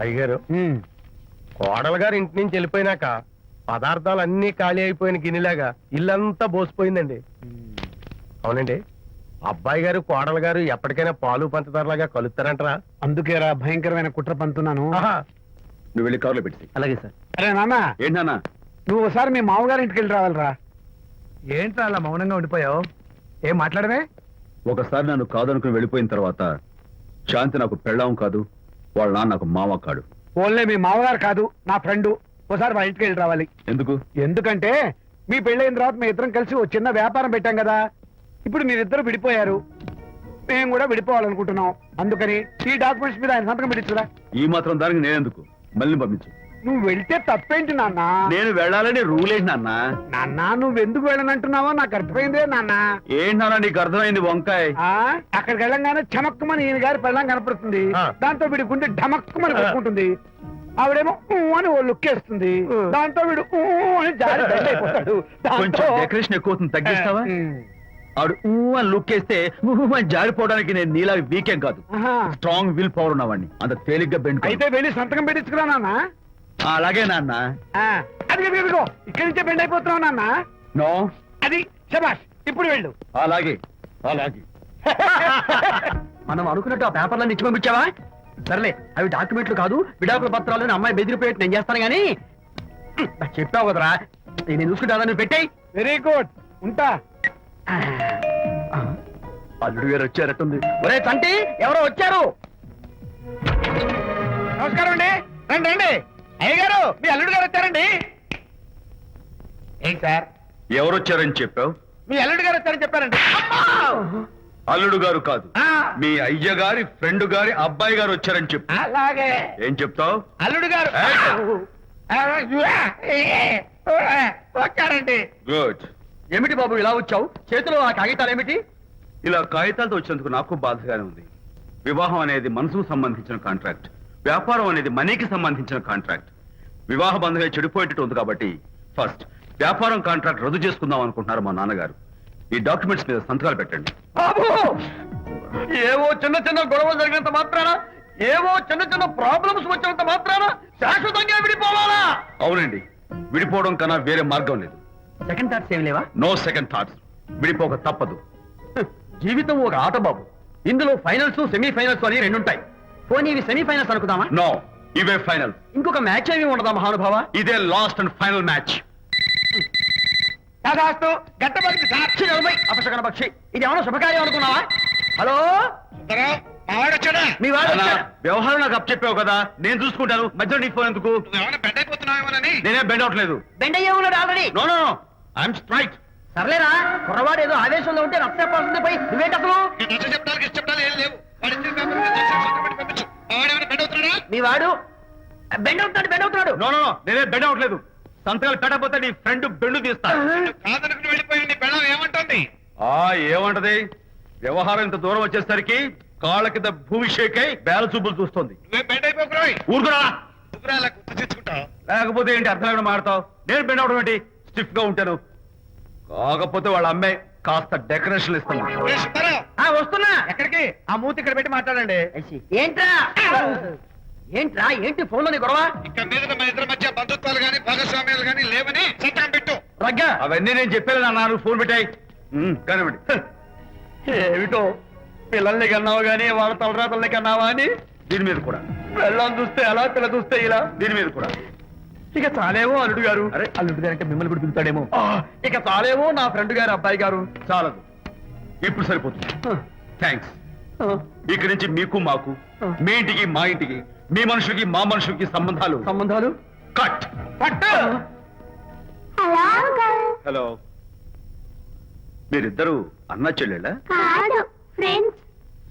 అయ్యగారు కోడలు గారు ఇంటి నుంచి వెళ్ళిపోయినాక పదార్థాలు అన్ని ఖాళీ అయిపోయిన గిన్నెలాగా ఇల్లంతా బోసిపోయిందండి. అవునండి, అబ్బాయి గారు కోడలు గారు ఎప్పటికైనా పాలు పంచదారలాగా కలుస్తారంటరా? అందుకేరా భయంకరమైన కుట్ర పంతున్నాను. నువ్వు వెళ్ళి కారులో పెట్టి. అలాగే సార్. అరే నాన్న, ఏంటి నాన్న? నువ్వు ఒకసారి మీ మామగారి ఇంటికి వెళ్ళి రావాలిరా. ఏంట్రా అలా మౌనంగా ఉండిపోయావు? ఏం మాట్లాడమే? ఒకసారి నన్ను కాదనుకుని వెళ్ళిపోయిన తర్వాత శాంతి నాకు పెళ్ళాం కాదు, వాళ్ళ నాన్న నాకు మామ కాడు. ఓన్లే మీ మామగారు కాదు, నా ఫ్రెండ్. ఒకసారి మా ఇంటికి వెళ్ళి రావాలి. ఎందుకు? ఎందుకంటే మీ పెళ్ళైన తర్వాత మీ ఇద్దరం కలిసి ఓ చిన్న వ్యాపారం పెట్టాం కదా. ఇప్పుడు మీరిద్దరు విడిపోయారు, మేము కూడా విడిపోవాలనుకుంటున్నాం. అందుకని ఈ డాక్యుమెంట్స్ మీద ఆయన సంతకం పెట్టించురా. ఈ మాత్రం దానికి నేనెందుకు? మళ్ళీ పంపించు. నువ్వు వెళ్తే తప్పేంటి నాన్న? నేను వెళ్ళాలని రూల్ ఏంటి నాన్న? నాన్న, నువ్వెందుకు వెళ్ళనంటున్నావో నాకు అర్థమైందే నాన్న. ఏంటి నాన్న నీకు అర్థమైంది వంకాయ? అక్కడికి వెళ్ళంగానే చమక్కుమని ఈయన గారి పెళ్ళం కనపడుతుంది. దాంతో వీడి గుండె ఢమక్కుమని కొట్టుకుంటుంది. ఆవిడేమో అని ఓ లుక్ వేస్తుంది. దాంతో వీడు అని జారి బెండ్ అయిపోతాడు. కొంచెం డెకరేషన్ ఎక్కువ అవుతుంది, తగ్గిస్తావా? ఆడు అని లుక్ వేస్తే అని జారిపోవడానికి నేను నీలా వీకేం కాదు, స్ట్రాంగ్ విల్ పవర్ ఉన్నవాడిని. అంత తేలిగ్గా బెండ్ అయితే వెళ్ళి సంతకం పెట్టించుకురా నాన్న. అలాగే నాన్న. అది ఇదిగో ఇక్కడి నుంచే బెండ్ అయిపోతున్నావు నాన్న. నో, అది శబాష్. ఇప్పుడు వెళ్ళు. అలాగే అలాగే. మనం అనుకున్నట్టు ఆ పేపర్లన్నీ ఇచ్చి పంపించావా? సర్లే, అవి డాక్యుమెంట్లు కాదు, విడాకుల పత్రాలు. అమ్మాయి బెదిరిపోయేట్టు నేను చేస్తాను గానీ చెప్పావు కదరా, నేను చూసుకుంటా. నువ్వు పెట్టాయి. వెరీ గుడ్, ఉంటా. అల్లుడు గారు వచ్చారట్టుంది. ఒరే తంటి, ఎవరో వచ్చారు. నమస్కారం అండి. రండి రండి. అయ్యగారు, మీ అల్లుడు గారు వచ్చారండి. ఏంటి సార్? ఎవరు వచ్చారని చెప్పావు? మీ అల్లుడు గారు వచ్చారని చెప్పారండి. అల్లుడు గారు కాదు, మీ అయ్య గారి ఫ్రెండ్ గారి అబ్బాయి గారు వచ్చారని చెప్పు. అలాగే. ఏం చెప్తావు? అల్లుడు గారు వచ్చారండి. గుడ్. ఏమిటి బాబు ఇలా వచ్చావు? చేతిలో ఆ కాగితాలు ఏమిటి? ఇలా కాగితాలతో వచ్చినందుకు నాకు బాధగానే ఉంది. వివాహం అనేది మనసుకు సంబంధించిన కాంట్రాక్ట్, వ్యాపారం అనేది మనీకి సంబంధించిన కాంట్రాక్ట్. వివాహ బంధంగా చెడిపోయేటట్టు ఉంది కాబట్టి ఫస్ట్ వ్యాపారం కాంట్రాక్ట్ రద్దు చేసుకుందాం అనుకుంటున్నారు మా నాన్నగారు. ఈ డాక్యుమెంట్స్ మీద సంతకాలు పెట్టండి. బాబు, ఏవో చిన్న చిన్న గొడవలు జరిగినంత మాత్రాన, ఏవో చిన్న చిన్న ప్రాబ్లమ్స్ వచ్చినంత మాత్రాన శాశ్వతంగా విడిపోవాలా? అవునండి, విడిపోవడం కన్నా వేరే మార్గం లేదు. సెకండ్ థాట్స్ ఏమి లేవా? No second thoughts. విడిపోక తప్పదు. జీవితం ఒక ఆట బాబు. ఇందులో ఫైనల్స్, సెమీఫైనల్స్ అని రెండుంటాయి. పోనీ ఇవి సెమీఫైనల్స్ అనుకుందామా? నో, ఇవే ఫైనల్. ఇంకొక మ్యాచ్ ఏమి ఉండదా మహానుభావ? ఇదే లాస్ట్ అండ్ ఫైనల్ మ్యాచ్. అపశకన పక్షి, ఇది ఏమన్నా శుభకార్యం అనుకున్నావా? హలో, మీ వాడు వచ్చాడా? వ్యవహారం నాకు అప్ చెప్పావు కదా, నేను చూసుకుంటాను. మధ్యలో నీ ఫోన్ ఎందుకు? నేనే బెండ్ అవట్లేదు. బెండ్ అయ్యే ఉన్నాడు already. No no no, I'm straight. సర్లేరా, కుర్రవాడు ఏదో ఆవేశంలో ఉంటే రక్త చెప్పాల్సింది పోయి నువ్వేంటి అసలు? మీ వాడు బెండ్ అవుతున్నాడు, బెండ్ అవుతున్నాడు. నో నో నో, నేనే బెండ్ అవట్లేదు. సంతకాలు పెట్టకపోతే నీ ఫ్రెండ్ బెండు తీస్తా. ఏమంటది? వ్యవహారం ఇంత దూరం వచ్చేసరికి కాళ్ళ కింద భూమి షేక్ అయి బేల చూపులు చూస్తుంది. ఊరుకురా, లేకపోతే ఏంటి అర్థం లేకుండా మాడతావు? నేను బెండ్ అవడం ఏంటి? స్టిఫ్ గా ఉంటాను. కాకపోతే వాళ్ళ అమ్మాయి కాస్త డెకరేషన్ ఇస్తాను. వస్తున్నా. ఎక్కడికి? ఆ మూతి ఇక్కడ పెట్టి మాట్లాడండి. ఏంట్రా ఏంట్రా ఏంటి ఫోన్ లోని గొడవ? ఇక్కడ మీద మన ఇద్దరి మధ్య బంధుత్వాలు గాని భాగస్వామ్యాలు గాని లేవని సంతకం పెట్టు. రగ్గా అవన్నీ నేను చెప్పాను నాన్న, ఫోన్ పెట్టాయి కానివ్వండి. ఏమిటో పిల్లల్ని కన్నావు గానీ వాళ్ళ తలరాతల్ని కన్నావా అని. దీని మీద కూడా పిల్లల్ని చూస్తే అలా, పిల్ల చూస్తే ఇలా. దీని మీద కూడా ఇక చాలేమో అల్లుడు గారు. అరే, అల్లుడు గారు అంటే మిమ్మల్ని కూడా పిలుతాడేమో. ఇక చాలేమో నా ఫ్రెండ్ గారు అబ్బాయి గారు. చాలదు, ఇప్పుడు సరిపోతుంది. థ్యాంక్స్. ఇక్కడి నుంచి మీకు మాకు, మీ ఇంటికి మా ఇంటికి, మీ మనుషులకి మా మనుషులకి సంబంధాలు కట్. హలో, మీరిద్దరు అన్నా చెల్లెళ్ళా?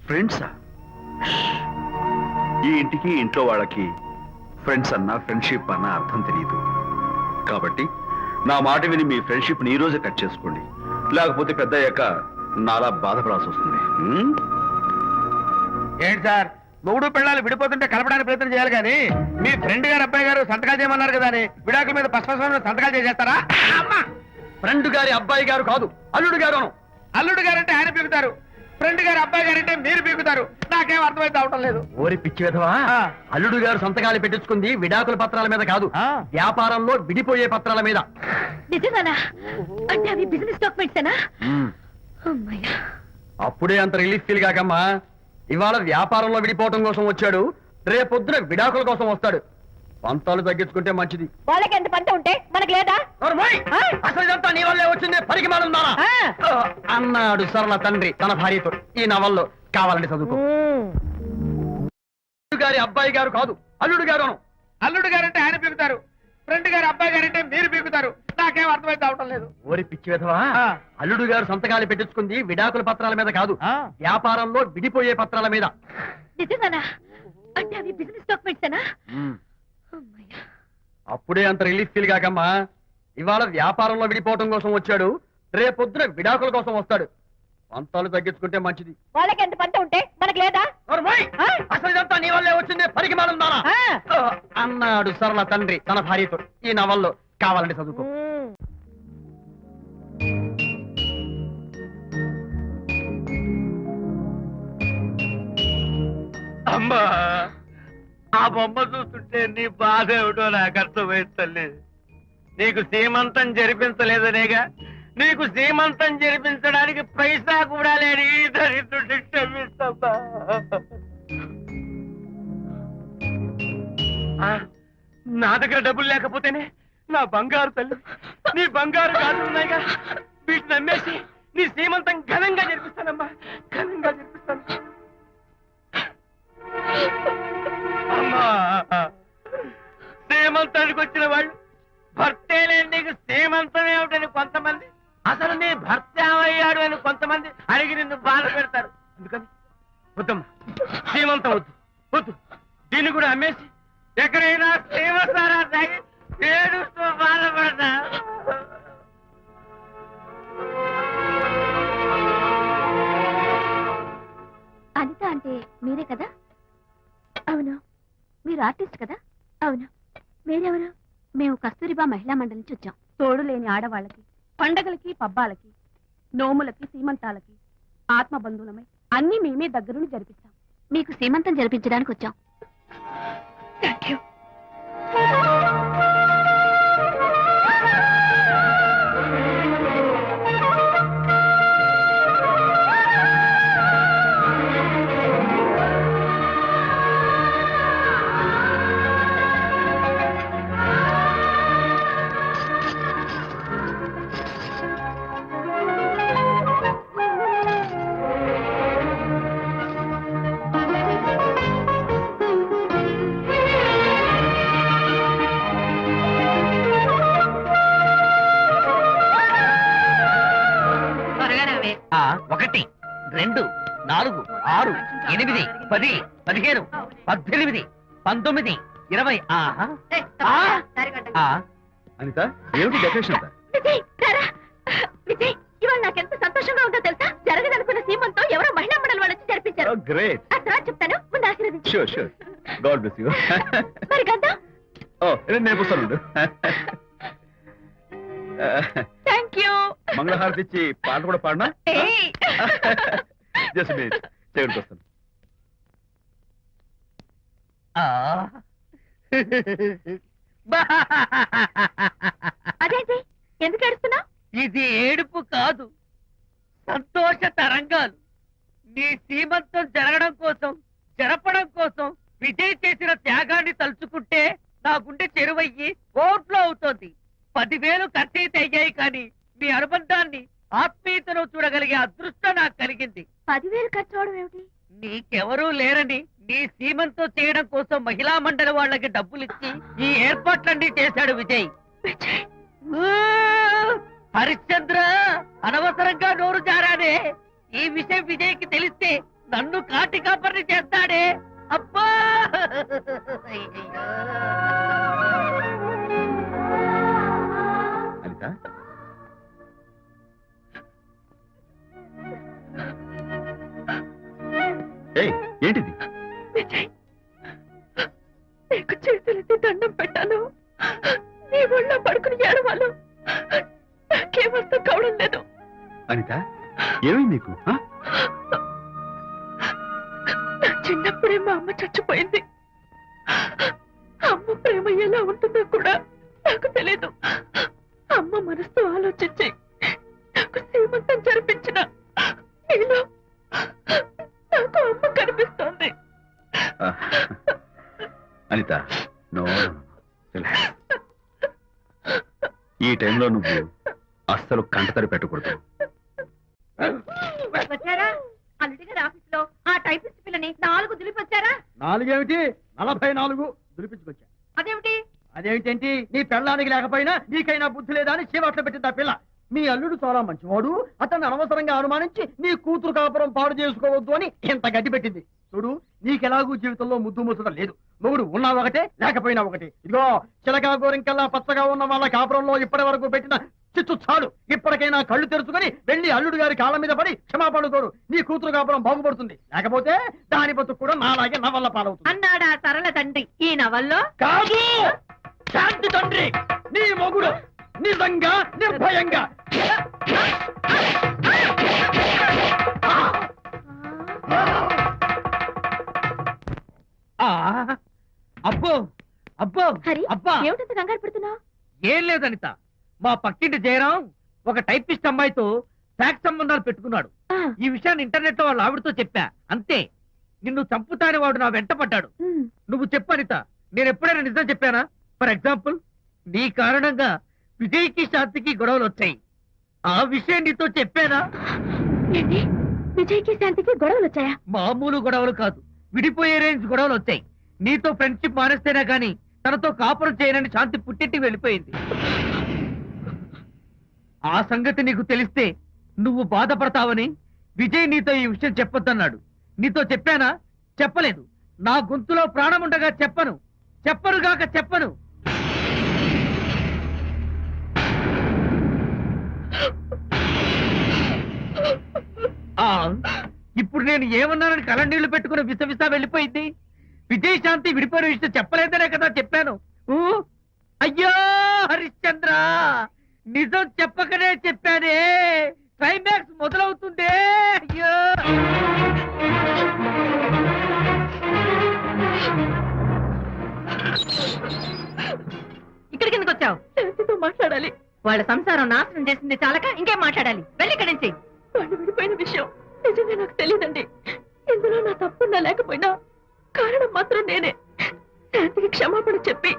ఫ్రెండ్సా? ఈ ఇంటికి ఇంట్లో వాళ్ళకి ఫ్రెండ్స్ అన్నా ఫ్రెండ్షిప్ అన్నా అర్థం తెలియదు. కాబట్టి నా మాట విని మీ ఫ్రెండ్షిప్ ని ఈ రోజే కట్ చేసుకోండి, లేకపోతే పెద్ద అయ్యాక నాలా బాధపడాల్సి వస్తుంది. ఏంటి సార్, మొగుడు పిల్లలు విడిపోతుంటే కలపడానికి ప్రయత్నం చేయాలి కానీ మీ ఫ్రెండ్ గారు అబ్బాయి గారు సంతకాలు చేయమన్నారు కదా అని విడాకుల మీద పశ్చిమ సంతకాలు చేసేస్తారా? ఫ్రెండ్ గారి అబ్బాయి గారు కాదు, అల్లుడు గారు. అల్లుడు గారు అంటే ఆయన పిలుగుతారు, ఫ్రెండ్ గారు అబ్బాయి గారు అంటే మీరు పీకుతారు. నాకేం అర్థమైతే అవటం లేదు. ఓరి పిచ్చి విధవా, ఆ. అల్లుడు గారు సంతకాలు పెట్టించుకుంది విడాకుల పత్రాల మీద కాదు, ఆ. వ్యాపారంలో విడిపోయే పత్రాల మీద. నిజంగానా? అంటే అవి బిజినెస్ డాక్యుమెంట్సేనా? అమ్మయ్యా. అప్పుడే అంత రిలీఫ్ ఫీల్ కాకమ్మా. ఇవాళ వ్యాపారంలో విడిపోవటం కోసం వచ్చాడు, రేపొద్దున విడాకుల కోసం వస్తాడు. పంతాలు తగ్గించుకుంటే మంచిది. వాళ్ళకి ఎంత పంట ఉంటే మనకు లేదా? నోర్మోయ్! అసలు ఇదంతా నీ వల్లే వచ్చింది, పరికి మానుందానా అన్నాడు సరళ తండ్రి తన భార్యతో. ఈ నవల్లో కావాలంటే చదువుకో. అల్లుడు గారి అబ్బాయి గారు కాదు, అల్లుడు గారు అను. అల్లుడు గారు అంటే ఆయన పీకుతారు. ఫ్రెండ్ గారు అబ్బాయి గారు అంటే మీరు పీకుతారు. నాకేం అర్థమైతే అవటం లేదు. ఓరి పిచ్చి విధవా, ఆ. అల్లుడు గారు సంతకాలు పెట్టించుకుంది విడాకుల పత్రాల మీద కాదు, ఆ. వ్యాపారంలో విడిపోయే పత్రాల మీద. నిజంగానా? అంటే అవి బిజినెస్ డాక్యుమెంట్సేనా? అమ్మయ్యా. అప్పుడే అంత రిలీఫ్ ఫీల్ కాకమ్మా. ఇవాళ వ్యాపారంలో విడిపోవటం కోసం వచ్చాడు, రేపొద్దున విడాకుల కోసం వస్తాడు. పంతాలు తగ్గించుకుంటే మంచిది. వాళ్ళకి ఎంత పంట ఉంటే మనకు లేదా? నోర్మోయ్! ఆ. అసలు ఇదంతా నీ వల్లే వచ్చింది, పరికి మానుందానా అన్నాడు సరళ తండ్రి తన భార్యతో. ఈ నవల్లో కావాలంటే చదువుకో. అమ్మా, ఆ బొమ్మ చూస్తుంటే నీ బాధ ఏమిటో నాకు అర్థమైంది తల్లి. నీకు సీమంతం జరిపించలేదనేగా, నీకు సీమంతం జరిపించడానికి పైసా కూడా లేని ఈ దరిద్రుడిని క్షమిస్తమ్మా. నా దగ్గర డబ్బులు లేకపోతేనే నా బంగారు తల్లి, నీ బంగారు గాజులు ఉన్నాయిగా, వీటిని అమ్మేసి నీ సీమంతం ఘనంగా జరిపిస్తానమ్మా, ఘనంగా జరిపిస్తాను. అమ్మా, సీమంతానికి వచ్చిన వాళ్ళు భర్తే లేని నీకు సీమంతం ఏమిటని కొంతమంది, అసలు నీ భర్త ఏమయ్యాడు అని కొంతమంది అడిగి నిన్ను బాధ పెడతారు. అందుకని వద్దమ్మా, సీమంతం వద్దు వద్దు. దీన్ని కూడా అమ్మేసి ఎక్కడైనా సీమసారా తాగి ఏడుస్తూ బాధపడతా. అనిత అంటే మీరే కదా? అవును. మీరు ఆర్టిస్ట్ కదా? అవును. మీరెవరు? మేము కస్తూరిబా మహిళా మండలి నుంచి వచ్చాం. తోడు లేని ఆడవాళ్ళకి, పండగలకి, పబ్బాలకి, నోములకి, సీమంతాలకి ఆత్మబంధువులమై అన్ని మేమే దగ్గరుండి జరిపిస్తాం. మీకు సీమంతం జరిపించడానికి వచ్చాం. Thank you. ఆ 1 2 4 6 8 10 15 18 19 20. ఆహా. ఆ. అనిత, ఏమిటి డెకరేషన్ అంతా? విజయ్, రారా. విజయ్, ఇవాళ నాకెంత సంతోషంగా ఉందో తెలుసా? జరగదనుకున్న సీమంతో ఎవరో మహిళా మండలి వాళ్ళు వచ్చి జరిపించారు. గ్రేట్. ఆ తర్వాత చెప్తాను, ముందు ఆశీర్వదించు. Sure sure. God bless you. మరి గంధం? ఓ, నేను వస్తాను. Thank you. మంగళహారతి ఇచ్చి పాట కూడా పాడినా? ఏయ్. జస్ట్ మినిట్, చేయడానికి వస్తాను. అదేంటి, ఎందుకు ఏడుస్తున్నావు? ఇది ఏడుపు కాదు, సంతోష తరంగాలు. నీ సీమంతం జరగడం కోసం, జరపడం కోసం విజయ్ చేసిన త్యాగాన్ని తలుచుకుంటే నా గుండె చెరువయ్యి ఓట్లో అవుతోంది. 10,000 ఖర్చయితే అయ్యాయి, కానీ మీ అనుబంధాన్ని, ఆత్మీయతను చూడగలిగే అదృష్టం నాకు కలిగింది. 10,000 ఖర్చు అవడం ఏమిటి? నీకెవరూ లేరని నీ సీమంతం చేయడం కోసం మహిళా మండలి వాళ్ళకి డబ్బులిచ్చి ఈ ఏర్పాట్లన్నీ చేశాడు విజయ్. ఊ! హరిశ్చంద్ర, అనవసరంగా నోరు జారానే. ఈ విషయం విజయ్కి తెలిస్తే నన్ను కాటి కాపర్ని చేస్తాడే. అబ్బా! అనిత, ఏయ్, ఏంటిది? విజయ్, నీకు చేతులెత్తి దండం పెట్టాను. నీ ఒళ్ళో పడుకుని ఏడవాళ్ళు నాకేమర్థం కావడం లేదు. అనిత, ఏమైంది నీకు? చచ్చిపోయింది. అమ్మ ప్రేమ ఎలా ఉంటుందో కూడా నాకు తెలీదు. అమ్మ మనసుతో ఆలోచించి నాకు శ్రీమంతం జరిపించిన నీలో నాకు అమ్మ కనిపిస్తోంది. అనిత నో, ఈ టైంలో నువ్వు అస్సలు కంటతడి పెట్టకూడదు. వచ్చారా? అల్లుడి గారి ఆఫీస్ లో ఆ టైపిస్ట్ పిల్లని 4 దులిపి వచ్చారా? 4 ఏమిటి 44 దులిపించుకొచ్చా. అదేమిటి? అదేమిటేంటి, నీ పెళ్ళానికి లేకపోయినా నీకైనా బుద్ధి లేదా అని చీవాట్లు పెట్టింది ఆ పిల్ల. మీ అల్లుడు చాలా మంచివాడు, అతన్ని అనవసరంగా అనుమానించి నీ కూతురు కాపురం పాడు చేసుకోవద్దు అని ఇంత గడ్డి పెట్టింది. చూడు, నీకెలాగూ జీవితంలో ముద్దు ముచ్చట లేదు. మొగుడు ఉన్నా ఒకటే, లేకపోయినా ఒకటే. ఇదిగో చిలకా గోరింకల్లా పచ్చగా ఉన్న వాళ్ళ కాపురంలో ఇప్పటి వరకు పెట్టిన చిచ్చు చాలు. ఇప్పటికైనా కళ్ళు తెరుచుకొని వెళ్ళి అల్లుడు గారి కాళ్ళ మీద పడి క్షమాపణ కోరు. నీ కూతురు కాపురం బాగుపడుతుంది. లేకపోతే దాని బతుకు కూడా నాలాగే నవల్ల పాలవుతుంది అన్నాడా సరళ తండ్రి ఈ నవల్లో? కాదు, శాంతి తండ్రి నీ మొగుడు నిజంగా నిర్భయంగా. అబ్బో అబ్బో హరి, అబ్బా, ఏమిటంత కంగారు పెడుతున్నావు? ఏం లేదు అనిత. మా పక్కింటి జయరాం ఒక టైపిస్ట్ అమ్మాయితో ఫ్యాక్స్ సంబంధాలు పెట్టుకున్నాడు. ఈ విషయాన్ని ఇంటర్నెట్ లో వాళ్ళ ఆవిడతో చెప్పా. అంతే, నిన్ను చంపుతాని వాడు నా వెంట పడ్డాడు. నువ్వు చెప్పు అనిత, నేను ఎప్పుడైనా నిజం చెప్పానా? ఫర్ ఎగ్జాంపుల్, నీ కారణంగా విజయ్కి శాంతికి గొడవలు వచ్చాయి. ఆ విషయం నీతో చెప్పానా? ఏంటి, విజయ్కి శాంతికి గొడవలు వచ్చాయా? మామూలు గొడవలు కాదు, విడిపోయే రేంజ్ గొడవలు వచ్చాయి. నీతో ఫ్రెండ్షిప్ మానేస్తేనే గాని తనతో కాపురం చేయనని శాంతి పుట్టింటికి వెళ్ళిపోయింది. ఆ సంగతి నీకు తెలిస్తే నువ్వు బాధపడతావని విజయ్ నీతో ఈ విషయం చెప్పొద్దన్నాడు. నీతో చెప్పానా? చెప్పలేదు. నా గొంతులో ప్రాణముండగా చెప్పను, చెప్పనుగాక చెప్పను. ఇప్పుడు నేను ఏమన్నానని కళ్ళనీళ్లు పెట్టుకుని విసవిసా వెళ్ళిపోయింది. విజయ్ శాంతి విడిపోయిన విషయం చెప్పలేదనే కదా చెప్పాను. అయ్యో హరిశ్చంద్ర, నిజం చెప్పకనే చెప్పానే. క్లైమాక్స్ మొదలవుతుందే. అయ్యో, ఇక్కడికి ఎందుకు వచ్చావు? శాంతితో మాట్లాడాలి. వాళ్ళ సంసారం నాశనం చేసింది చాలక ఇంకేం మాట్లాడాలి? వెళ్ళి ఇక్కడి నుంచి. వాళ్ళు విడిపోయిన విషయం నిజంగా నాకు తెలియదండి. ఇందులో నా తప్పున్నా లేకపోయినా కారణం మాత్రం నేనే. శాంతికి క్షమాపణ చెప్పి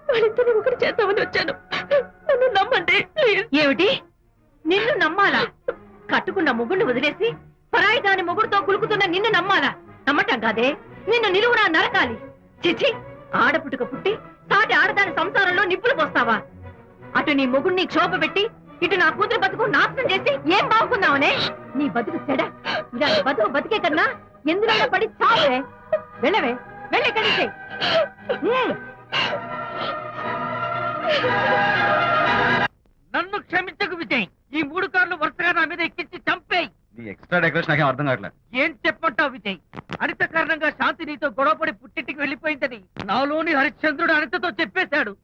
వాళ్ళిద్దరిని ఒకటి చేద్దామని వచ్చాను. నన్ను నమ్మండి ప్లీజ్. ఏమిటి, నిన్ను నమ్మాలా? కట్టుకున్న మొగుడిని వదిలేసి పరాయి దాని మొగుడుతో కులుకుతున్న నిన్ను నమ్మాలా? నమ్మటం కాదే, నిన్ను నిలువునా నరకాలి. చిచి, ఆడపుట్టుక పుట్టి సాటి ఆడదాని సంసారంలో నిప్పులు పోస్తావా? అటు నీ మొగుడిని క్షోభ పెట్టి ఇటు నా కూతురు బతుకు నాశనం చేసి ఏం బాగుకున్నావనే? నీ బతుకు చెడ. ఇలాంటి బతుకు బతికే కన్నా ఎందులో పడి చావే. వెళ్ళవే, వెళ్ళి ఇక్కడి నుంచి. నన్ను క్షమించకు విజయ్. ఈ 3 కార్లు వరుసగా నా మీద ఎక్కించి చంపేయి. నీ ఎక్స్ట్రా డెకరేషన్ నాకేం అర్థం కావట్లేదు. ఏం చెప్పంటావు విజయ్? అనిత కారణంగా శాంతి నీతో గొడవపడి పుట్టింటికి వెళ్ళిపోయిందని నాలోని హరిశ్చంద్రుడు అనితతో చెప్పేశాడు.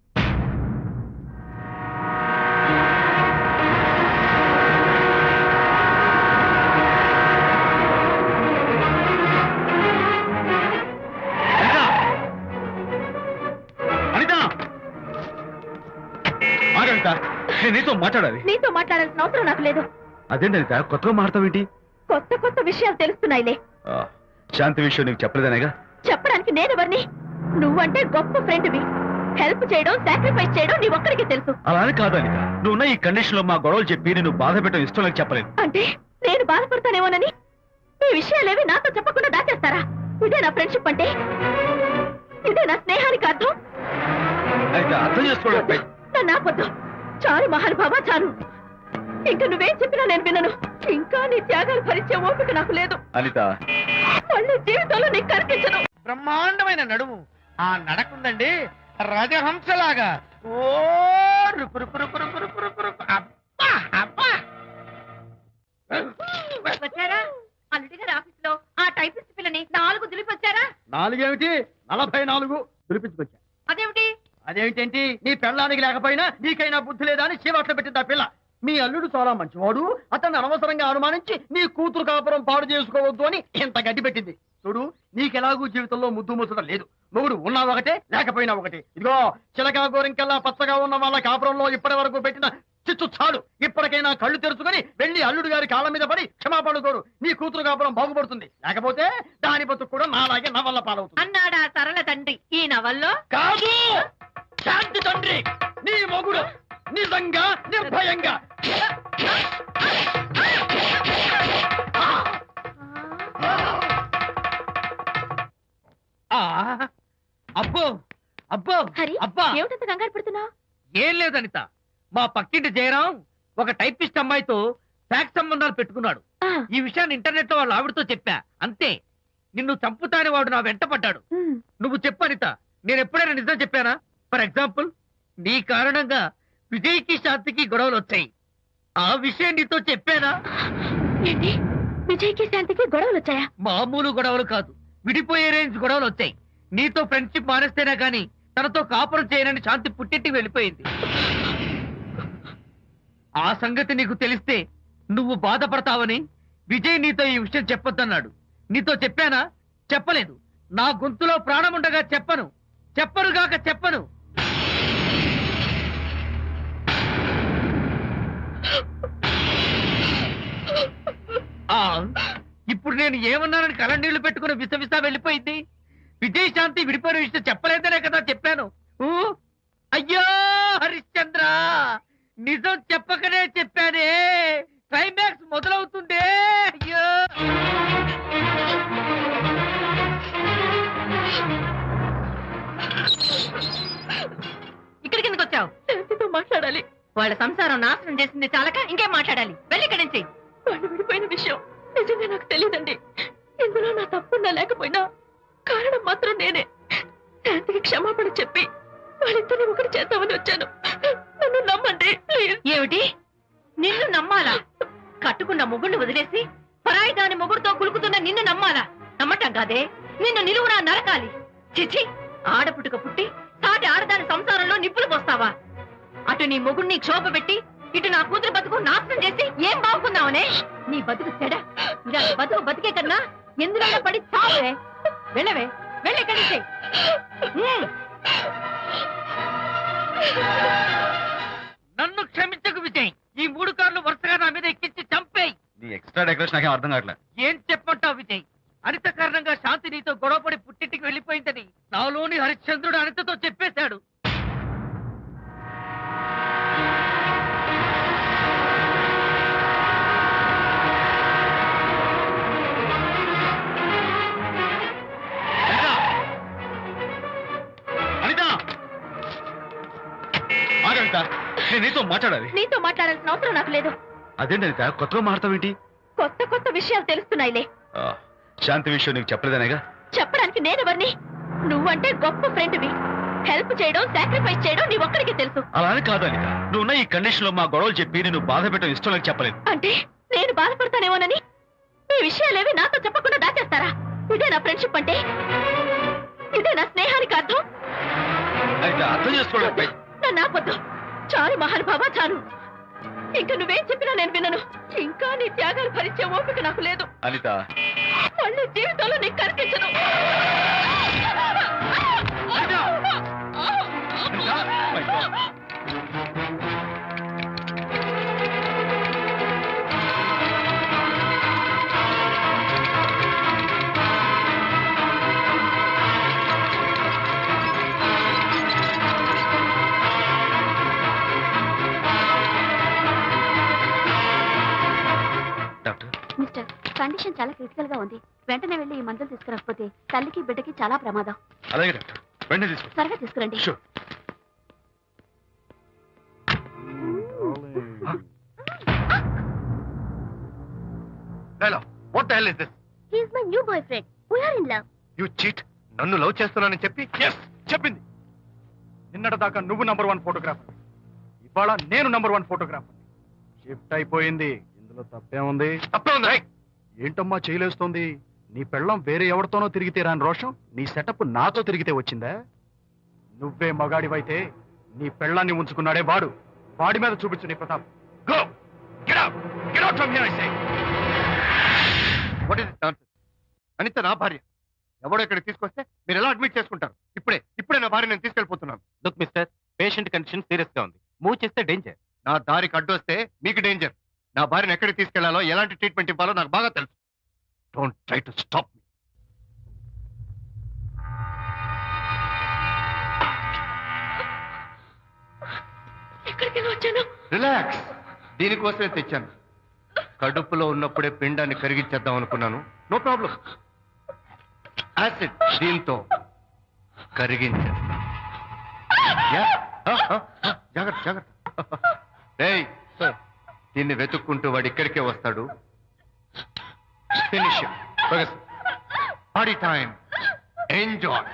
నేను నీతో మాట్లాడాలి. నీతో మాట్లాడాల్సిన అవసరం నాకు లేదు. అదేంటి అనిత, కొత్తగా మాట్లాడతావేంటి? కొత్త కొత్త విషయాలు తెలుస్తున్నాయిలే. శాంతి విషయం నీకు చెప్పలేదనేగా? చెప్పడానికి నేనెవరిని? నువ్వంటే గొప్ప ఫ్రెండ్వి. హెల్ప్ చేయడం, సాక్రిఫైస్ చేయడం నీ ఒక్కడికి తెలుసు. అలానే కాదు అనిత, నువ్వున్న ఈ కండిషన్ లో మా గొడవలు చెప్పి నేను బాధ పెట్టడం ఇష్టం నాకు చెప్పలేదు. అంటే నేను బాధపడతానేమోనని ఈ విషయాలేవి నాతో చెప్పకుండా దాచేస్తారా? ఇదే నా ఫ్రెండ్షిప్ అంటే? ఇదే నా స్నేహానికి అర్థం? అయితే అర్థం చేసుకోవడం. నన్ను ఆపొద్దు. చాలు మహానుభావా, చాలు. ఇంకా నువ్వేం చెప్పినా నేను వినను. ఇంకా నీ త్యాగాలు భరించే ఓపిక నాకు లేదు. అనిత, మళ్ళీ జీవితంలో నీకు కనిపించను. బ్రహ్మాండమైన నడుము, ఆ నడకుందండి రాజహంసలాగా. ఓ రుకు రుకు రుకు రుకు రుకు రుకు రుకు. అబ్బా అబ్బా. వచ్చారా? అల్లుడి గారి ఆఫీస్ లో ఆ టైపిస్ట్ పిల్లని 4 దులిపి వచ్చారా? 4 ఏమిటి 44 దులిపించుకొచ్చా. అదేమిటి? అదేమిటేంటి, నీ పెళ్ళానికి లేకపోయినా నీకైనా బుద్ధి లేదా అని చీవాట్లు పెట్టింది ఆ పిల్ల. మీ అల్లుడు చాలా మంచివాడు, అతన్ని అనవసరంగా అనుమానించి నీ కూతురు కాపురం పాడు చేసుకోవద్దు అని ఇంత గడ్డి పెట్టింది. చూడు, నీకెలాగూ జీవితంలో ముద్దు ముచ్చట లేదు. మొగుడు ఉన్నా ఒకటే, లేకపోయినా ఒకటే. ఇదిగో చిలకా గోరింకల్లా పచ్చగా ఉన్న వాళ్ళ కాపురంలో ఇప్పటి వరకు పెట్టిన చిచ్చు చాలు. ఇప్పటికైనా కళ్ళు తెరుచుకొని వెళ్ళి అల్లుడు గారి కాళ్ళ మీద పడి క్షమాపణ కోరు. నీ కూతురు కాపురం బాగుపడుతుంది. లేకపోతే దాని బతుకు కూడా నాలాగే నవల్ల పాలవుతుంది. అన్నాడా సరళ తండ్రి ఈ నవల్లో? కాదు, శాంతి తండ్రి, నీ మొగుడు నిజంగా నిర్భయంగా. అబ్బో అబ్బో హరి అబ్బా ఏమిటంత కంగారు పడుతున్నావు? ఏం లేదు అనిత, మా పక్కింటి జయరాం ఒక టైపిస్ట్ అమ్మాయితో ఫ్యాక్స్ సంబంధాలు పెట్టుకున్నాడు. ఈ విషయాన్ని ఇంటర్నెట్ లో వాళ్ళ ఆవిడతో చెప్పా. అంతే, నిన్ను చంపుతాని వాడు నా వెంట పడ్డాడు. నువ్వు చెప్పు అనిత, నేను ఎప్పుడైనా నిజం చెప్పానా? ఫర్ ఎగ్జాంపుల్, నీ కారణంగా విజయ్కి శాంతికి గొడవలు వచ్చాయి. ఆ విషయం నీతో చెప్పానా? ఏంటి, విజయ్కి శాంతికి గొడవలు వచ్చాయా? మామూలు గొడవలు కాదు, విడిపోయే రేంజ్ గొడవలు వచ్చాయి. నీతో ఫ్రెండ్షిప్ మానేస్తేనే గాని తనతో కాపురం చేయనని శాంతి పుట్టింటికి వెళ్ళిపోయింది. ఆ సంగతి నీకు తెలిస్తే నువ్వు బాధపడతావని విజయ్ నీతో ఈ విషయం చెప్పొద్దన్నాడు. నీతో చెప్పానా? చెప్పలేదు. నా గొంతులో ప్రాణముండగా చెప్పను, చెప్పనుగాక చెప్పను. ఇప్పుడు నేను ఏమన్నానని కళ్ళనీళ్లు పెట్టుకుని విసవిసా వెళ్ళిపోయింది. విజయ్ శాంతి విడిపోయిన విషయం చెప్పలేదనే కదా చెప్పాను. అయ్యో హరిశ్చంద్ర, నిజం చెప్పకనే చెప్పానే. క్లైమాక్స్ మొదలవుతుందే. అయ్యో, ఇక్కడికి ఎందుకు వచ్చావు? శాంతితో మాట్లాడాలి. వాళ్ళ సంసారం నాశనం చేసింది చాలక ఇంకేం మాట్లాడాలి? వెళ్ళి ఇక్కడి నుంచి. వాళ్ళు విడిపోయిన విషయం నిజంగా నాకు తెలియదండి. ఇందులో నా తప్పున్నా లేకపోయినా కారణం మాత్రం నేనే. శాంతికి క్షమాపణ చెప్పి వాళ్ళిద్దరిని ఒకటి చేద్దామని వచ్చాను. నన్ను నమ్మండి ప్లీజ్. ఏమిటి, నిన్ను నమ్మాలా? కట్టుకున్న మొగుడిని వదిలేసి పరాయి దాని మొగుడుతో కులుకుతున్న నిన్ను నమ్మాలా? నమ్మటం కాదే, నిన్ను నిలువునా నరకాలి. చిచి, ఆడపుట్టుక పుట్టి సాటి ఆడదాని సంసారంలో నిప్పులు పోస్తావా? అటు నీ మొగుడిని క్షోభ పెట్టి ఇటు నా కూతురు బతుకు నాశనం చేసి ఏం బాగుకుందామనే? నీ బతుకు చెడ. ఇలాంటి బతుకు బతికే కన్నా ఎందులో పడి చావే. వెళ్ళవే, వెళ్ళే కలిసే. నన్ను క్షమించకు విజయ్. ఈ 3 కార్లు వరుసగా నా మీద ఎక్కించి చంపేయి. నీ ఎక్స్ట్రా డెకరేషన్ నాకేం అర్థం కావట్లేదు. ఏం చెప్పంటావు విజయ్? అనిత కారణంగా శాంతి నీతో గొడవపడి పుట్టింటికి వెళ్ళిపోయిందని నాలోని హరిశ్చంద్రుడు అనితతో చెప్పేశాడు. నేను నీతో మాట్లాడాలి. నీతో మాట్లాడాల్సిన అవసరం నాకు లేదు. అదేంటి అనిత, కొత్తగా మాట్లాడతావేంటి? కొత్త కొత్త విషయాలు తెలుస్తున్నాయిలే. శాంతి విషయం నీకు చెప్పలేదనేగా? చెప్పడానికి నేనెవరిని? నువ్వంటే గొప్ప ఫ్రెండ్వి. హెల్ప్ చేయడం, సాక్రిఫైస్ చేయడం నీ ఒక్కడికే తెలుసు. అలానే కాదు అనిత, నువ్వున్న ఈ కండిషన్ లో మా గొడవలు చెప్పి నేను బాధ పెట్టడం ఇష్టం లేక చెప్పలేదు. అంటే నేను బాధపడతానేమోనని ఈ విషయాలేవి నాతో చెప్పకుండా దాచేస్తారా? ఇదే నా ఫ్రెండ్షిప్ అంటే? ఇదే నా స్నేహానికి అర్థం? అనిత, అర్థం చేసుకోవడం. నన్ను ఆపొద్దు. చాలు మహానుభావా, చాలు. ఇంకా నువ్వేం చెప్పినా నేను వినను. ఇంకా నీ త్యాగాలు భరించే ఓపిక నాకు లేదు. అనిత, మళ్ళీ జీవితంలో నీకు కనిపించను. మిస్టర్, కండిషన్ చాలా క్రిటికల్ గా ఉంది. వెంటనే వెళ్ళి ఈ మందులు తీసుకురాకపోతే తల్లికి బిడ్డకి చాలా ప్రమాదం. అలాగే డాక్టర్, వెంటనే తీసుకో. త్వరగా తీసుకురండి. Sure. Hello, what the hell is this? He is my new boyfriend. We are in love. You cheat. నన్ను లవ్ చేస్తున్నానని చెప్పి చెప్పింది. నిన్నటి దాకా నువ్వు నంబర్ 1 ఫోటోగ్రాఫర్, ఇవాళ నేను నంబర్ 1 ఫోటోగ్రాఫర్. షిఫ్ట్ అయిపోయింది. ఇందులో తప్పే ఉంది? తప్పే ఉంది. ఏంటమ్మా చేయలేస్తోంది? నీ పెళ్ళం వేరే ఎవరితోనో తిరిగితే రాని రోషం నీ సెటప్ నాతో తిరిగితే వచ్చిందా? నువ్వే మగాడివైతే నీ పెళ్ళాన్ని ఉంచుకున్నాడే వాడు, వాడి మీద చూపించు నీ ప్రతాప్. Go, get out, get out from here I say. What is this nonsense? Anitha నా భార్య, ఎవడో ఇక్కడికి తీసుకొస్తే మీరు ఎలా అడ్మిట్ చేసుకుంటారు? ఇప్పుడే నా భార్య నేను తీసుకెళ్ళిపోతున్నాను. Look mister, patient condition serious గా ఉంది. మూవ్ చేస్తే డేంజర్. నా దారికి అడ్డు వస్తే మీకు డేంజర్. నా భార్యను ఎక్కడికి తీసుకెళ్లాలో, ఎలాంటి ట్రీట్మెంట్ ఇవ్వాలో నాకు బాగా తెలుసు. Don't try to stop me. Relax. దీనికోసమే తెచ్చాను. కడుపులో ఉన్నప్పుడే పిండాన్ని కరిగించేద్దాం అనుకున్నాను. No problem. యాసిడ్ దీంతో కరిగించేస్తా. జాగ్రత్త జాగ్రత్త. ఏయ్, దీన్ని వెతుక్కుంటూ వాడు ఇక్కడికే వస్తాడు. Finish party time. Enjoy.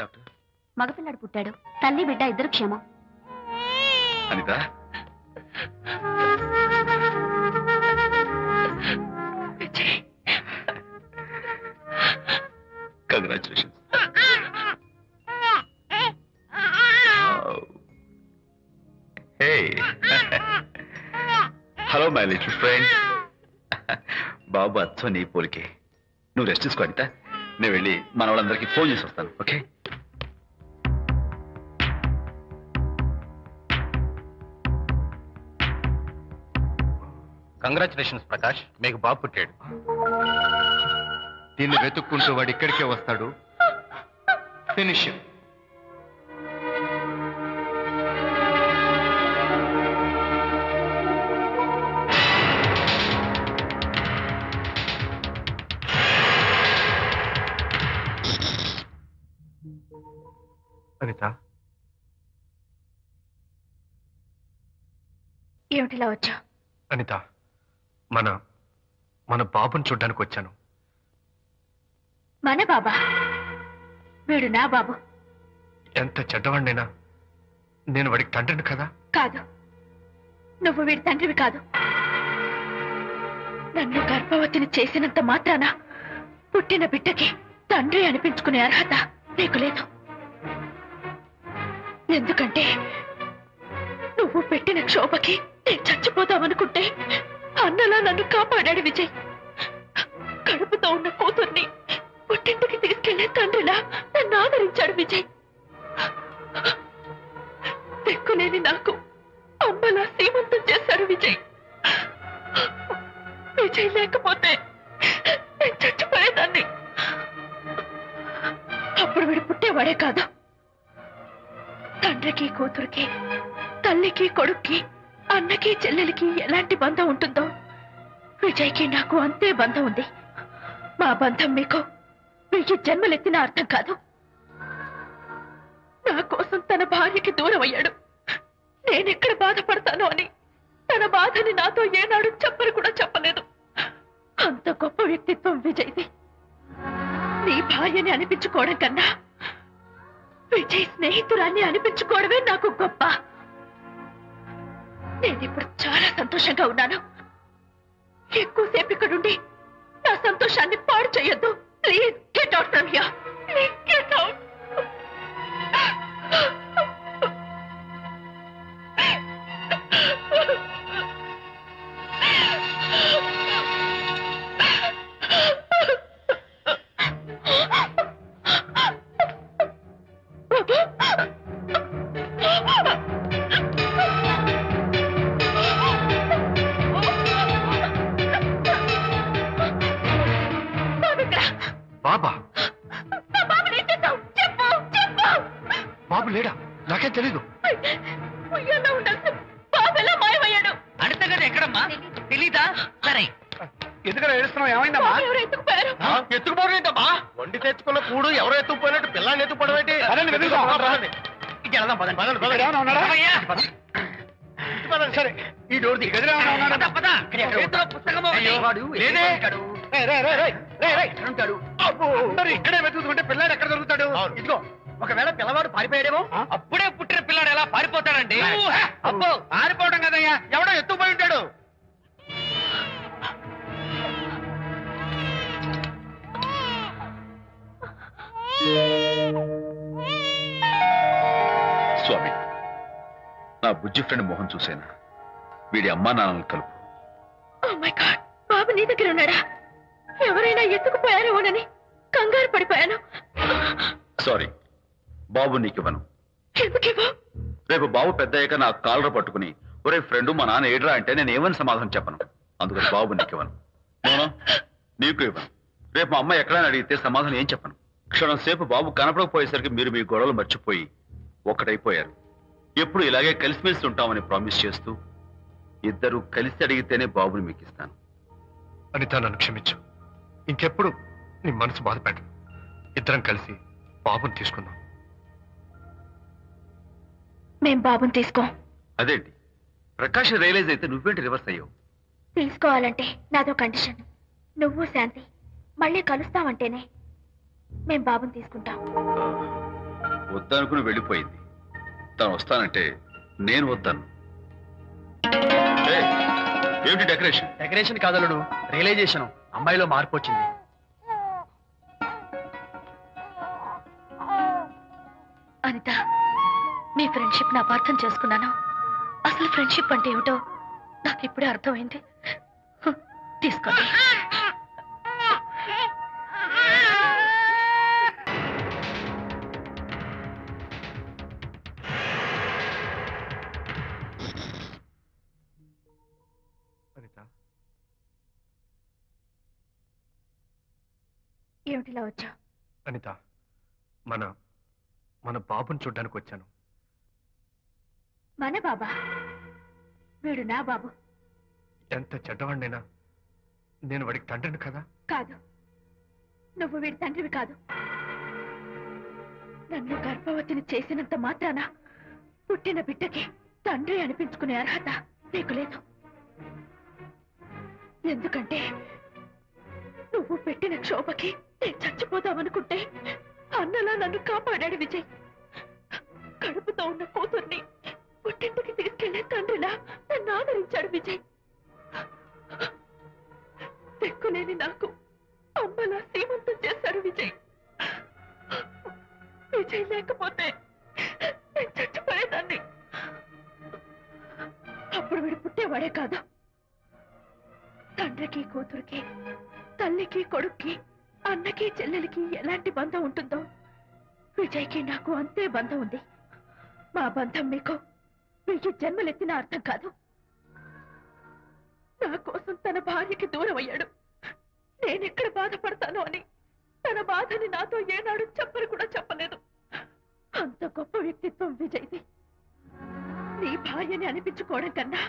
Doctor మగపిల్లాడు పుట్టాడు. తల్లి బిడ్డ ఇద్దరు క్షేమం. Anitha congratulations. Hello my little friend. బాబు అచ్చో నీ పోలికే. నువ్వు రెస్ట్ తీసుకో అనిత. నేను వెళ్ళి మన వాళ్ళందరికీ ఫోన్ చేసి వస్తాను. ఓకే? కంగ్రాచులేషన్స్ ప్రకాష్, మీకు బాబు పుట్టాడు. దీన్ని వెతుక్కుంటూ వాడు ఇక్కడికే వస్తాడు. ఫినిష్. అనిత, ఏమిటిలా వచ్చా? అనిత, మన బాబుని చూడ్డానికి వచ్చాను. మన బాబా? వీడు నా బాబు. ఎంత చెడ్డవాడినైనా నేను వాడికి తండ్రిని కదా. కాదు, నువ్వు వీడి తండ్రివి కాదు. నన్ను గర్భవతిని చేసినంత మాత్రాన పుట్టిన బిడ్డకి తండ్రి అనిపించుకునే అర్హత నీకు లేదు. ఎందుకంటే నువ్వు పెట్టిన క్షోభకి నేను చచ్చిపోతామనుకుంటే అన్నలా నన్ను కాపాడాడు విజయ్. కడుపుతో ఉన్న కూతుర్ని పుట్టింటికి తీసుకెళ్లే తండ్రిలా నన్ను ఆదరించాడు విజయ్. దిక్కులేని నాకు అమ్మలా సీమంతం చేశాడు విజయ్. విజయ్ లేకపోతే నేను చచ్చిపోయేదాన్ని. అప్పుడు వీడు పుట్టేవాడే కాదు. తండ్రికి కూతురికి, తల్లికి కొడుక్కి, అన్నకి చెల్లెలికి ఎలాంటి బంధం ఉంటుందో విజయ్కి నాకు అంతే బంధం ఉంది. మా బంధం మీకు 1000 జన్మలెత్తిన అర్థం కాదు. నా కోసం తన భార్యకి దూరం అయ్యాడు. నేనెక్కడ బాధపడతానో అని తన బాధని నాతో ఏనాడు చెప్పని కూడా చెప్పలేదు. అంత గొప్ప వ్యక్తిత్వం విజయ్ది. నీ భార్యని అనిపించుకోవడం కన్నా విజయ్ స్నేహితురాన్ని అనిపించుకోవడమే నాకు గొప్ప. నేనిప్పుడు చాలా సంతోషంగా ఉన్నాను. ఎక్కువసేపు ఇక్కడుండి నా సంతోషాన్ని పాడు చేయొద్దు. Please get out from here. Please get out. బాబా? బాబు లేడా? నాకేం తెలీదు. అడతగది ఎక్కడమ్మా? తెలీదా? సరే, ఎందుకలా ఏడుస్తున్నావు? ఏమైందమ్మా? ఎత్తుకుపోయారు. ఎత్తుకుపోవడం ఏంటమ్మా? వండి తెచ్చుకున్న కూడు ఎవరో ఎత్తుకుపోయినట్టు పిల్లాన్ని ఎత్తుకుపోవడం ఏంటి? సరే, ఈ డోర్ ది గదిలో పద, పద. చేతిలో పుస్తకం ఒకటి. లేదే. ఇక్కడే వెతుకుంటే పిల్లాడు ఎక్కడ దొరుకుతాడు? ఇదిగో, ఒకవేళ పిల్లవాడు పారిపోయాడేమో. అప్పుడే పుట్టిన పిల్లాడు ఎలా పారిపోతాడండి? అబ్బో, పారిపోవడం కదయ్యా, ఎవడో ఎత్తుకుపోయి ఉంటాడు. స్వామి, నా బుజ్జి ఫ్రెండ్ మోహన్ చూసేనా? వీడి అమ్మా నాన్నలు కలుపు. Oh my God, బాబు నీ దగ్గర ఉన్నాడా? ఎవరైనా ఎత్తుకుపోయారేమోనని కంగారు పడిపోయాను. సారీ, బాబు నీకివ్వను. ఎందుకేవో? రేపు బాబు పెద్ద అయ్యాక నా కాలర్ పట్టుకుని ఒరే ఫ్రెండ్ మా నాన్న ఏడ్రా అంటే నేను ఏమని సమాధానం చెప్పను. అందుకని బాబు నీకివ్వను. నోనో, నీకు ఇవ్వను. రేపు మా అమ్మ ఎక్కడైనా అడిగితే సమాధానం ఏం చెప్పను. క్షణం సేపు బాబు కనపడకపోయేసరికి మీరు మీ గొడవలు మర్చిపోయి ఒక్కటైపోయారు. ఎప్పుడు ఇలాగే కలిసిమెలిసి ఉంటామని ప్రామిస్ చేస్తూ ఇద్దరు కలిసి అడిగితేనే బాబుని మీకు ఇస్తాను. అనిత, నన్ను క్షమించు. ఇంకెప్పుడు నీ మనసు బాధపెట్టను. ఇద్దరం కలిసి బాబుని తీసుకుందాం. మేం బాబుని తీసుకో. అదేంటి, ప్రకాష్ రియలైజ్ అయితే నువ్వేంటి రివర్స్ అయ్యావు? తీసుకోవాలంటే నాదో కండిషన్. నువ్వు శాంతి మళ్ళీ కలుస్తావంటేనే మేం బాబుని తీసుకుంటాం. వద్దనుకుని వెళ్ళిపోయింది. తను వస్తానంటే నేను వద్దాను. ఏయ్, ఏమిటి డెకరేషన్? Decoration కాదలుడు, realisation. అమ్మాయిలో మార్పు వచ్చింది. అనిత, మీ ఫ్రెండ్షిప్ ని అపార్థం చేసుకున్నాను. అసలు ఫ్రెండ్షిప్ అంటే ఏమిటో నాకు ఇప్పుడే అర్థమైంది. తీసుకోండి. అనిత, ఏమిటిలా వచ్చా? అనిత, మన మన బాబుని చూడ్డానికి వచ్చాను. మన బాబా? వీడు నా బాబు ఎంత చెడ్డవాడినైనా నేను వాడికి తండ్రిని కదా. కాదు, నువ్వు వీడి తండ్రివి కాదు. నన్ను గర్భవతిని చేసినంత మాత్రాన పుట్టిన బిడ్డకి తండ్రి అనిపించుకునే అర్హత నీకు లేదు. ఎందుకంటే నువ్వు పెట్టిన క్షోభకి నేను చచ్చిపోదామనుకుంటే అన్నలా నన్ను కాపాడాడు విజయ్. కడుపుతో ఉన్న కూతుర్ని పుట్టింటికి తీసుకెళ్లే తండ్రిలా నన్ను ఆదరించాడు విజయ్. దిక్కులేని నాకు అమ్మలా సీమంతం చేశాడు విజయ్. విజయ్ లేకపోతే నేను చచ్చిపోయేదాన్ని. అప్పుడు వీడు పుట్టేవాడే కాదు. తండ్రికి కూతురికి, తల్లికి కొడుక్కి, అన్నకి చెల్లెలికి ఎలాంటి బంధం ఉంటుందో విజయ్కి నాకు అంతే బంధం ఉంది. మా బంధం మీకు 1000 జన్మలెత్తిన అర్థం కాదు. నా కోసం తన భార్యకి దూరం అయ్యాడు. నేనెక్కడ బాధపడతానో అని తన బాధని నాతో ఏనాడు చెప్పని కూడా చెప్పలేదు. అంత గొప్ప వ్యక్తిత్వం విజయ్ది. నీ భార్యని అనిపించుకోవడం కన్నా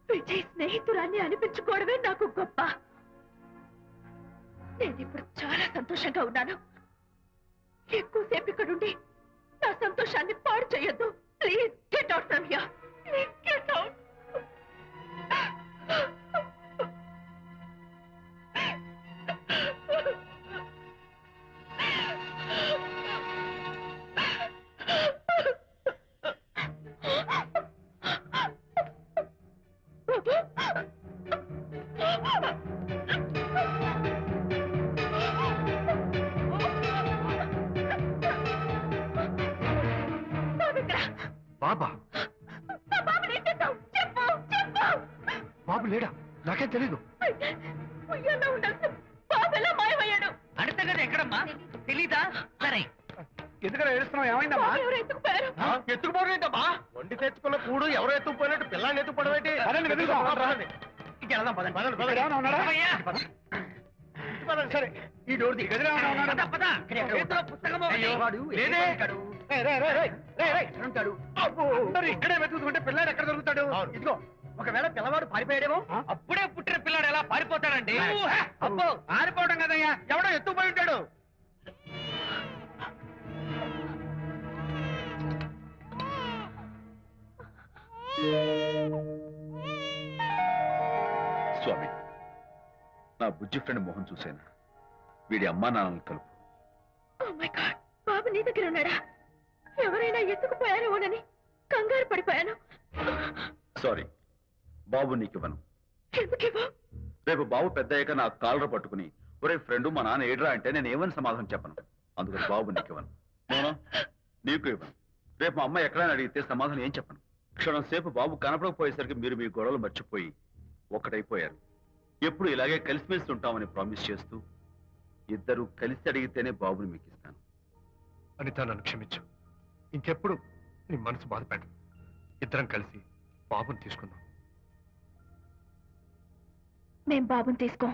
విజయ్ స్నేహితురాన్ని అనిపించుకోవడమే నాకు గొప్ప. నేనిప్పుడు చాలా సంతోషంగా ఉన్నాను. ఎక్కువసేపు ఇక్కడుండి నా సంతోషాన్ని పాడు చేయొద్దు. Please get out from here. Please get out. బాబా? బాబు లేడా? నాకేం తెలీదు. అడత కదా ఎక్కడమ్మా? తెలీదా? సరే, ఎందుకలా ఏడుస్తున్నావు? ఏమైందమ్మా? ఎత్తుకుపోవడం వండి తెచ్చుకున్న కూడు ఎవరో ఎత్తుకుపోయినట్టు పిల్లాన్ని ఎత్తుకుపోవడం ఏంటి? సరే, ఈ డోర్ ది. గదిలో పద, పద. చేతిలో పుస్తకము ఒకటి. లేదే. ఉంటాడు. అందరూ ఇక్కడే వెతుకుంటే పిల్లాడు ఎక్కడ దొరుకుతాడు? ఇదిగో, ఒకవేళ పిల్లవాడు పారిపోయాడేమో. అప్పుడే పుట్టిన పిల్లాడు ఎలా పారిపోతాడండి? అబ్బో, పారిపోవడం కదయ్యా, ఎవడో ఎత్తుకుపోయి ఉంటాడు. స్వామి, నా బుజ్జి ఫ్రెండ్ మోహన్ చూశాను. వీడి అమ్మా నాన్నలు కలుపు. ఓ మై గాడ్, బాబు నీ దగ్గర ఉన్నాడా? ఎవరైనా ఎత్తుకుపోయారేమోనని కంగారు పడిపోయాను. సారీ, బాబు నీకివ్వను. ఎందుకేవో? రేపు బాబు పెద్దయ్యాక నా కాలర్ పట్టుకుని ఒరే ఫ్రెండ్ మా నాన్న ఏడ్రా అంటే నేను ఏమని సమాధానం చెప్పను. అందుకని బాబు నీకివ్వను. మోనా, నీకు ఇవ్వను. రేపు మా అమ్మ ఎక్కడైనా అడిగితే సమాధానం ఏం చెప్పను. క్షణం సేపు బాబు కనపడకపోయేసరికి మీరు మీ గొడవలు మర్చిపోయి ఒక్కటైపోయారు. ఎప్పుడు ఇలాగే కలిసిమెలిసి ఉంటామని ప్రామిస్ చేస్తూ ఇద్దరు కలిసి అడిగితేనే బాబుని మీకు ఇస్తాను. అనిత, నన్ను క్షమించు. ఇంకెప్పుడు నీ మనసు బాధపెట్టు. ఇద్దరం కలిసి బాబుని తీసుకుందాం. మేం బాబుని తీసుకో.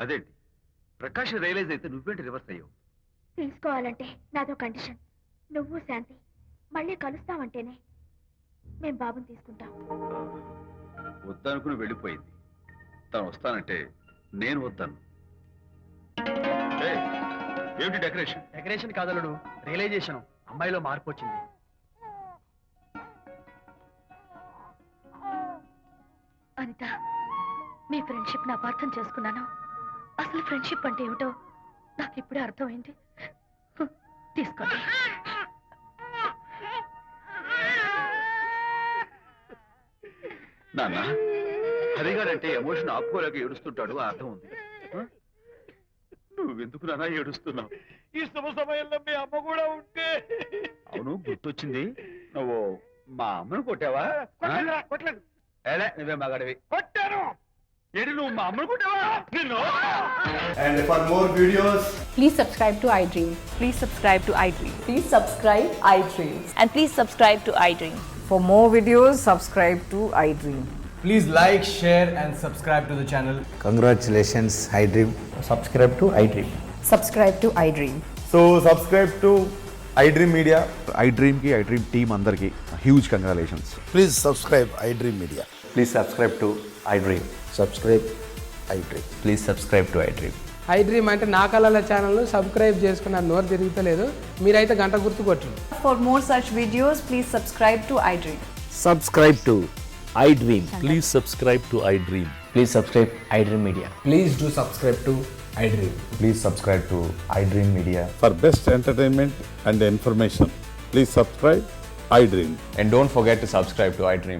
అదేంటి, ప్రకాష్ రియలైజ్ అయితే నువ్వేంటి రివర్స్ అయ్యావు? తీసుకోవాలంటే నాదో కండిషన్. నువ్వు శాంతి మళ్ళీ కలుస్తావంటేనే మేం బాబుని తీసుకుంటాం. వద్దనుకుని వెళ్ళిపోయింది. తను వస్తానంటే నేను వద్దాను. ఏమిటి డెకరేషన్? Decoration కాదలుడు, realisation. అమ్మాయిలో మార్పు వచ్చింది. అనిత, మీ ఫ్రెండ్షిప్ ని అపార్థం చేసుకున్నాను. అసలు ఫ్రెండ్షిప్ అంటే ఏమిటో నాకు ఇప్పుడే అర్థమైంది. తీసుకోండి. నాన్న హరిగాడంటే ఎమోషన్ ఆపుకోలేక ఏడుస్తుంటాడు ఆ అర్థం ఉంది. ఆ? నువ్వెందుకు నాన్న ఏడుస్తున్నావు? ఈ శుభ సమయంలో మీ అమ్మ కూడా ఉంటే అవును, గుర్తొచ్చింది. నువ్వు మా అమ్మను కొట్టావా? కొట్టలేదు ఏలే, నువ్వే మగాడివి. కొట్టాను. ఏంటి నువ్వు మా అమ్మను కొట్టావా? నిన్ను And for more videos, Please subscribe to iDream. Please subscribe to iDream. Please subscribe iDream. And please subscribe to iDream. For more videos, subscribe to iDream. please like, share, and subscribe to the channel. Congratulations, iDream. Subscribe to iDream. Subscribe to iDream. So, subscribe to iDream Media. iDream ki iDream team andarki huge congratulations. Please subscribe iDream Media. Please subscribe to iDream. Subscribe iDream. Please subscribe to iDream. iDream అంటే నా కళల ఛానల్ను subscribe చేసుకున్న నోరు తిరుగుతలేదు మీరైతే గంట గుర్తు కొట్టండి. For more such videos, please subscribe to iDream. Subscribe to iDream. Please subscribe to iDream. Please subscribe iDream Media. Please do subscribe to iDream. Please subscribe to iDream Media. For best entertainment and information, please subscribe iDream. And don't forget to subscribe to iDream.